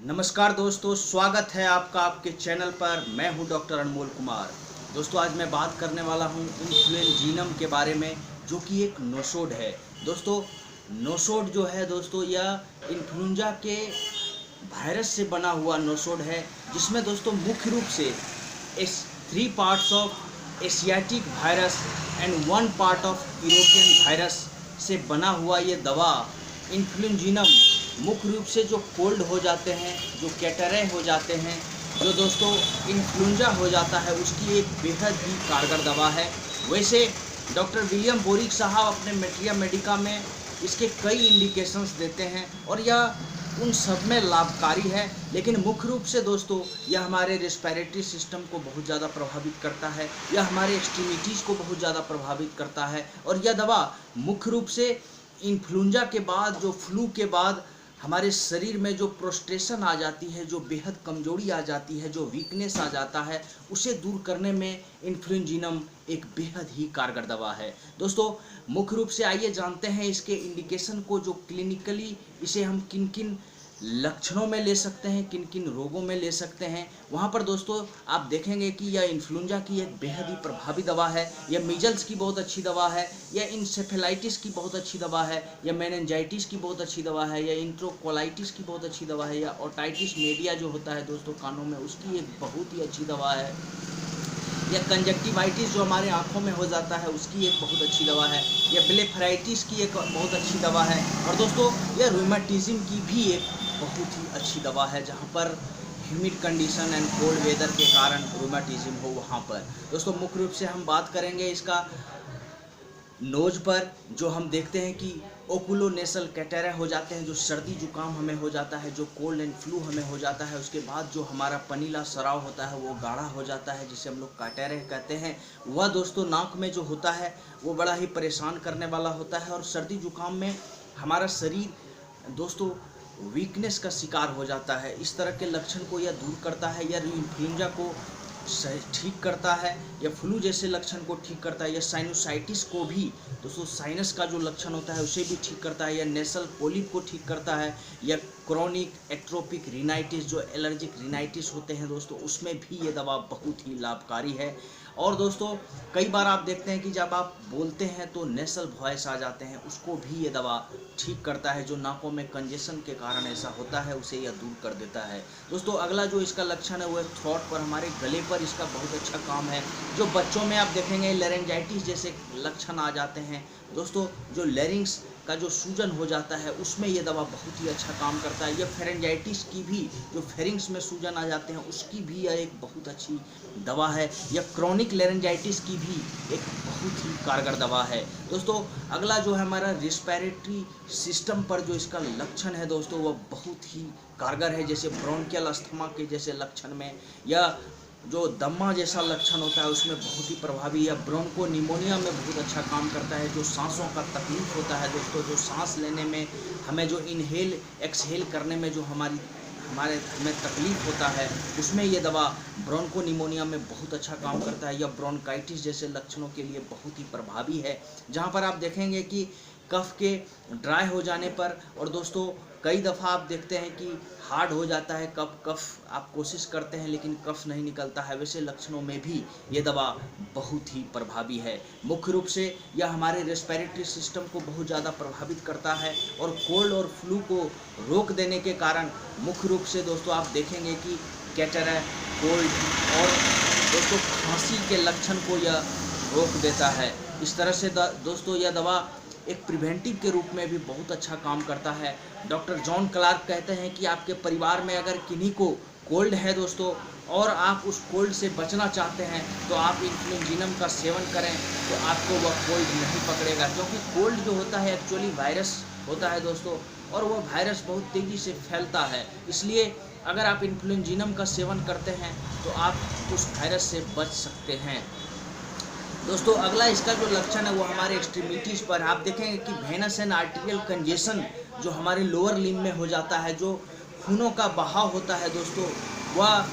नमस्कार दोस्तों, स्वागत है आपका आपके चैनल पर। मैं हूं डॉक्टर अनमोल कुमार। दोस्तों, आज मैं बात करने वाला हूं इन्फ्लुएंजीनम के बारे में, जो कि एक नोसोड है। दोस्तों, नोसोड जो है दोस्तों, यह इन्फ्लुएंजा के वायरस से बना हुआ नोसोड है, जिसमें दोस्तों मुख्य रूप से इस 3 parts of Asiatic virus and 1 part of European virus से बना हुआ ये दवा इन्फ्लुएंजीनम मुख्य रूप से जो कोल्ड हो जाते हैं, जो कैटरे हो जाते हैं, जो दोस्तों इन्फ्लुएंजा हो जाता है, उसकी एक बेहद ही कारगर दवा है। वैसे डॉक्टर विलियम बोरिक साहब अपने मेट्रिया मेडिका में इसके कई इंडिकेशंस देते हैं और यह उन सब में लाभकारी है, लेकिन मुख्य रूप से दोस्तों यह हमारे रेस्पिरेटरी सिस्टम को बहुत ज़्यादा प्रभावित करता है, यह हमारे एक्सट्रीमिटीज़ को बहुत ज़्यादा प्रभावित करता है। और यह दवा मुख्य रूप से इन्फ्लुएंजा के बाद, जो फ्लू के बाद हमारे शरीर में जो प्रोस्ट्रेशन आ जाती है, जो बेहद कमजोरी आ जाती है, जो वीकनेस आ जाता है, उसे दूर करने में इन्फ्लुएंजीनम एक बेहद ही कारगर दवा है। दोस्तों, मुख्य रूप से आइए जानते हैं इसके इंडिकेशन को, जो क्लिनिकली इसे हम किन किन लक्षणों में ले सकते हैं, किन किन रोगों में ले सकते हैं। वहाँ पर दोस्तों आप देखेंगे कि यह इन्फ्लुएंजा की एक बेहद ही प्रभावी दवा है, यह मीजल्स की बहुत अच्छी दवा है, यह इंसेफेलाइटिस की बहुत अच्छी दवा है, यह मेनिंजाइटिस की बहुत अच्छी दवा है, यह इंट्रोकोलाइटिस की बहुत अच्छी दवा है, यह ओटाइटिस मीडिया जो होता है दोस्तों कानों में, उसकी एक बहुत ही अच्छी दवा है, या कंजक्टिवाइटिस जो हमारे आंखों में हो जाता है उसकी एक बहुत अच्छी दवा है, या ब्लेफराइटिस की एक बहुत अच्छी दवा है, और दोस्तों यह रूमेटिज्म की भी एक बहुत ही अच्छी दवा है, जहाँ पर humid condition and cold weather के कारण रूमेटिज्म हो वहाँ पर। दोस्तों, मुख्य रूप से हम बात करेंगे इसका नोज पर, जो हम देखते हैं कि ओकुलोनेसल कैटेरा हो जाते हैं, जो सर्दी जुकाम हमें हो जाता है, जो कोल्ड एंड फ्लू हमें हो जाता है, उसके बाद जो हमारा पनीला सराव होता है वो गाढ़ा हो जाता है, जिसे हम लोग कैटेरा कहते हैं। वह दोस्तों नाक में जो होता है वो बड़ा ही परेशान करने वाला होता है, और सर्दी जुकाम में हमारा शरीर दोस्तों वीकनेस का शिकार हो जाता है। इस तरह के लक्षण को यह दूर करता है, यह इन्फ्लुएंजा को ठीक करता है, या फ्लू जैसे लक्षण को ठीक करता है, या साइनोसाइटिस को भी दोस्तों, साइनस का जो लक्षण होता है उसे भी ठीक करता है, या नेसल पोलिप को ठीक करता है, या क्रोनिक एक्ट्रोपिक रिनाइटिस जो एलर्जिक रिनाइटिस होते हैं दोस्तों, उसमें भी ये दवा बहुत ही लाभकारी है। और दोस्तों कई बार आप देखते हैं कि जब आप बोलते हैं तो नेसल वॉइस आ जाते हैं, उसको भी ये दवा ठीक करता है, जो नाकों में कंजेशन के कारण ऐसा होता है उसे यह दूर कर देता है। दोस्तों, अगला जो इसका लक्षण है वो है थ्रोट पर, हमारे गले पर इसका बहुत अच्छा काम है। जो बच्चों में आप देखेंगे लेरेंजाइटिस जैसे लक्षण आ जाते हैं दोस्तों, जो लेरिंग्स का जो सूजन हो जाता है उसमें ये दवा बहुत ही अच्छा काम करता है। यह फेरेंजाइटिस की भी, जो फेरिंग्स में सूजन आ जाते हैं उसकी भी यह एक बहुत अच्छी दवा है। यह क्रोनिक लेरेंजाइटिस की भी एक बहुत ही कारगर दवा है। दोस्तों, अगला जो है हमारा रेस्पिरेटरी सिस्टम पर जो इसका लक्षण है दोस्तों, वह बहुत ही कारगर है, जैसे ब्रोंकियल अस्थमा के जैसे लक्षण में, या जो दम्मा जैसा लक्षण होता है उसमें बहुत ही प्रभावी है। ब्रोंको निमोनिया में बहुत अच्छा काम करता है। जो सांसों का तकलीफ होता है दोस्तों, जो सांस लेने में हमें जो इनहेल एक्सहेल करने में जो हमें तकलीफ होता है, उसमें ये दवा ब्रोंको निमोनिया में बहुत अच्छा काम करता है। यह ब्रोंकाइटिस जैसे लक्षणों के लिए बहुत ही प्रभावी है, जहाँ पर आप देखेंगे कि कफ के ड्राई हो जाने पर, और दोस्तों कई दफ़ा आप देखते हैं कि हार्ड हो जाता है कफ आप कोशिश करते हैं लेकिन कफ नहीं निकलता है, वैसे लक्षणों में भी ये दवा बहुत ही प्रभावी है। मुख्य रूप से यह हमारे रेस्पिरेटरी सिस्टम को बहुत ज़्यादा प्रभावित करता है, और कोल्ड और फ्लू को रोक देने के कारण मुख्य रूप से दोस्तों आप देखेंगे कि कैटरा, कोल्ड और दोस्तों खांसी के लक्षण को यह रोक देता है। इस तरह से दोस्तों यह दवा एक प्रिवेंटिव के रूप में भी बहुत अच्छा काम करता है। डॉक्टर जॉन क्लार्क कहते हैं कि आपके परिवार में अगर किन्हीं को कोल्ड है दोस्तों, और आप उस कोल्ड से बचना चाहते हैं, तो आप इन्फ्लुएंजीनम का सेवन करें तो आपको वह कोल्ड नहीं पकड़ेगा, क्योंकि कोल्ड जो होता है एक्चुअली वायरस होता है दोस्तों, और वह वायरस बहुत तेज़ी से फैलता है। इसलिए अगर आप इन्फ्लुएंजीनम का सेवन करते हैं तो आप उस वायरस से बच सकते हैं। दोस्तों, अगला इसका जो लक्षण है वो हमारे एक्सट्रीमिटीज़ पर आप देखेंगे कि वेनस एंड आर्टेरियल कंजेशन जो हमारे लोअर लिम्ब में हो जाता है, जो खूनों का बहाव होता है दोस्तों, वह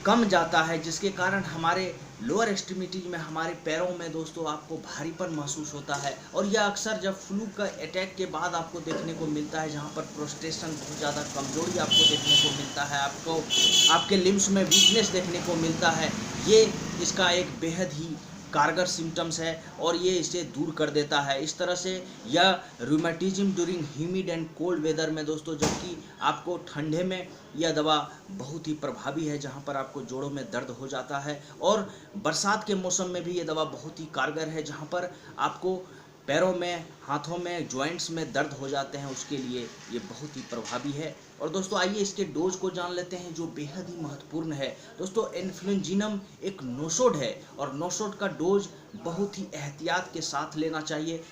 कम जाता है, जिसके कारण हमारे लोअर एक्सट्रीमिटीज में, हमारे पैरों में दोस्तों आपको भारीपन महसूस होता है, और यह अक्सर जब फ्लू का अटैक के बाद आपको देखने को मिलता है, जहाँ पर प्रोस्टेशन बहुत ज़्यादा कमजोरी आपको देखने को मिलता है, आपको आपके लिम्स में वीकनेस देखने को मिलता है। ये इसका एक बेहद ही कारगर सिम्टम्स है और ये इसे दूर कर देता है। इस तरह से यह rheumatism during humid and cold weather में दोस्तों, जबकि आपको ठंडे में यह दवा बहुत ही प्रभावी है, जहां पर आपको जोड़ों में दर्द हो जाता है, और बरसात के मौसम में भी ये दवा बहुत ही कारगर है, जहां पर आपको पैरों में, हाथों में, जॉइंट्स में दर्द हो जाते हैं, उसके लिए ये बहुत ही प्रभावी है। और दोस्तों आइए इसके डोज को जान लेते हैं, जो बेहद ही महत्वपूर्ण है। दोस्तों इन्फ्लुएंजीनम एक नोशोड है, और नोशोड का डोज बहुत ही एहतियात के साथ लेना चाहिए।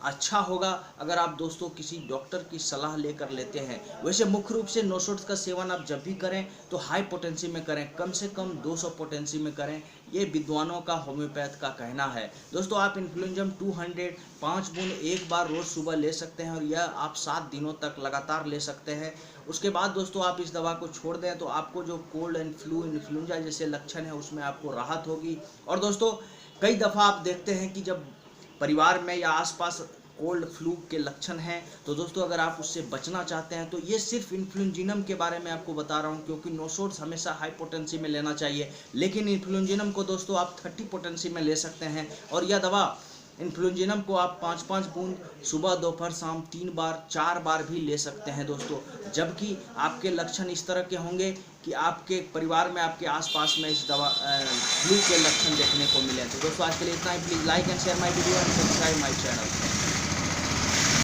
अच्छा होगा अगर आप दोस्तों किसी डॉक्टर की सलाह लेकर लेते हैं। वैसे मुख्य रूप से नोशोड्स का सेवन आप जब भी करें तो हाई पोटेंसी में करें, कम से कम 200 पोटेंसी में करें, ये विद्वानों का, होम्योपैथ का कहना है। दोस्तों आप इन्फ्लुएंजम 200 5 बूंद एक बार रोज़ सुबह ले सकते हैं, और यह आप 7 दिनों तक लगातार ले सकते हैं। उसके बाद दोस्तों आप इस दवा को छोड़ दें तो आपको जो कोल्ड एंड फ्लू, इन्फ्लुएंजा जैसे लक्षण है उसमें आपको राहत होगी। और दोस्तों कई दफ़ा आप देखते हैं कि जब परिवार में या आसपास कोल्ड फ्लू के लक्षण हैं, तो दोस्तों अगर आप उससे बचना चाहते हैं तो ये सिर्फ इन्फ्लुएंजीनम के बारे में आपको बता रहा हूँ, क्योंकि नोशोड्स हमेशा हाई पोटेंसी में लेना चाहिए, लेकिन इन्फ्लुएंजीनम को दोस्तों आप 30 पोटेंसी में ले सकते हैं। और यह दवा इन्फ्लुएंजीनम को आप 5-5 बूंद सुबह, दोपहर, शाम 3 बार, 4 बार भी ले सकते हैं दोस्तों, जबकि आपके लक्षण इस तरह के होंगे कि आपके परिवार में, आपके आसपास में इस दवा फ्लू के लक्षण देखने को मिले। तो दोस्तों आज के लिए इतना ही। Please like and share my video and subscribe my channel.